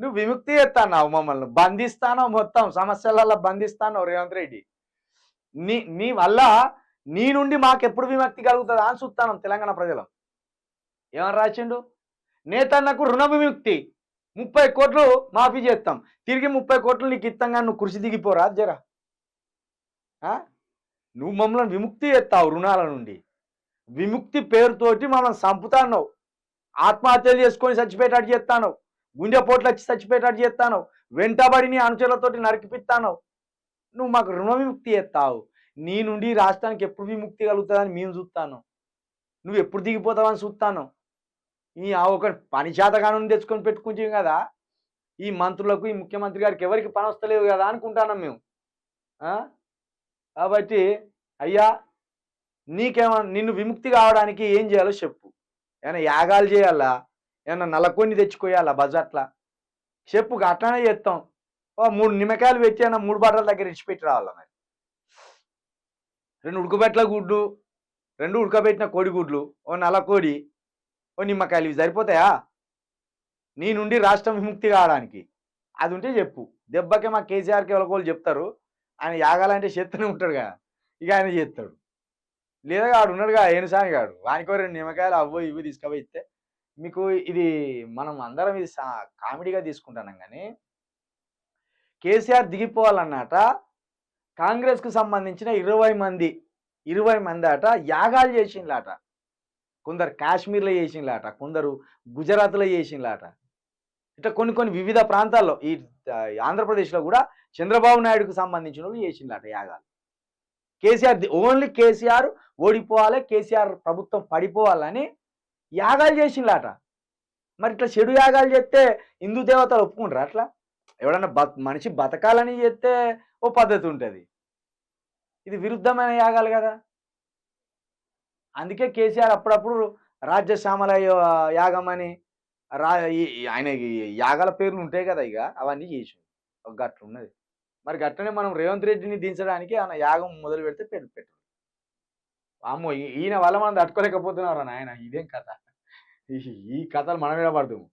నువ్వు విముక్తి చేస్తాన్నావు, మమ్మల్ని బంధిస్తానో, మొత్తం సమస్యలలో బంధిస్తానో రేవంత్ రెడ్డి. నీ వల్ల నీ నుండి మాకెప్పుడు విముక్తి కలుగుతుందా అని చూస్తాను తెలంగాణ ప్రజలు. ఏమని రాసిండు? నేతన్నకు రుణ విముక్తి 30 కోట్లు మాఫీ చేస్తాం, తిరిగి 30 కోట్లు నీకు ఇత్తంగా నువ్వు కృషి దిగిపోరా జరా. నువ్వు మమ్మల్ని విముక్తి చేస్తావు రుణాల నుండి, విముక్తి పేరుతోటి మమ్మల్ని చంపుతాను, ఆత్మహత్యలు చేసుకొని చచ్చిపోయేటట్టు చేస్తాను, గుండెపోట్లు వచ్చి చచ్చిపోయేటట్టు చేస్తాను, వెంటబడి నీ అనుచరులతోటి నరికిపిస్తాను. నువ్వు మాకు రుణ విముక్తి చేస్తావు, నీ నుండి రాష్ట్రానికి ఎప్పుడు విముక్తి కలుగుతుందని మేము చూస్తాను, నువ్వు ఎప్పుడు దిగిపోతావని చూస్తాను. ఈ ఒక పని శాతగాను తెచ్చుకొని పెట్టుకుంటాం కదా, ఈ మంత్రులకు ఈ ముఖ్యమంత్రి గారికి ఎవరికి పని వస్తలేవు కదా అనుకుంటున్నాం మేము. కాబట్టి అయ్యా, నిన్ను విముక్తి కావడానికి ఏం చేయాలో చెప్పు. ఏమైనా యాగాలు చేయాలా, ఏమన్నా నల్లకొన్ని తెచ్చుకోయాలా బజార్లా చెప్పు, అట్లానే చేస్తాం. 3 నిమ్మకాయలు పెట్టి అయినా 3 బాటల దగ్గర ఇచ్చిపెట్టి రావాలా. మరి 2 ఉడకబెట్ల గుడ్లు, 2 ఉడకబెట్టిన కోడిగుడ్లు, ఓ నల్లకోడి, ఓ నిమ్మకాయలు, ఇవి సరిపోతాయా నీ నుండి రాష్ట్రం విముక్తి కావడానికి? అది ఉంటే చెప్పు. దెబ్బకే మా కేసీఆర్కి ఎవరికోళ్ళు చెప్తారు, ఆయన యాగాలంటే చేస్తూనే ఉంటాడు కదా, ఇక ఆయన చేస్తాడు. లేదా ఆడు ఉన్నాడుగా ఏనుసాని గాడు, వానికో 2 నిమ్మకాయలు అవ్వో ఇవి తీసుకుపోయి ఇస్తే మీకు ఇది మనం అందరం ఇది కామెడీగా తీసుకుంటున్నాం. కానీ కేసీఆర్ దిగిపోవాలన్నట కాంగ్రెస్కు సంబంధించిన 20 మంది అట యాగాలు చేసిండ్లాట. కొందరు కాశ్మీర్లో చేసిండ్లాట, కొందరు గుజరాత్లో చేసిండ్లాట. ఇట్లా కొన్ని వివిధ ప్రాంతాల్లో, ఈ ఆంధ్రప్రదేశ్లో కూడా చంద్రబాబు నాయుడుకు సంబంధించిన వాళ్ళు చేసిండ్లాట యాగాలు. ఓన్లీ కేసీఆర్ ఓడిపోవాలి, కేసీఆర్ ప్రభుత్వం పడిపోవాలని యాగాలు చేసిండ్లాట. మరి ఇట్లా చెడు యాగాలు చేస్తే హిందూ దేవతలు ఒప్పుకుంటారు? అట్లా ఎవడన్నా మనిషి బతకాలని చేస్తే ఓ పద్ధతి ఉంటుంది, ఇది విరుద్ధమైన యాగాలు కదా. అందుకే కేసీఆర్ అప్పుడప్పుడు రాజ్యశ్యామల యాగం అని ఆయన యాగాల పేర్లు ఉంటాయి కదా, ఇక అవన్నీ చేసి ఒక గట్ల ఉన్నది. మరి గట్లనే మనం రేవంత్ రెడ్డిని దించడానికి ఆయన యాగం మొదలు పెడితే పెట్టు. అమ్మో, ఈయన వల్ల మనం తట్టుకోలేకపోతున్నారు నాయన. ఇదేం కథ, ఈ కథలు మనం మీద పడుతుంది.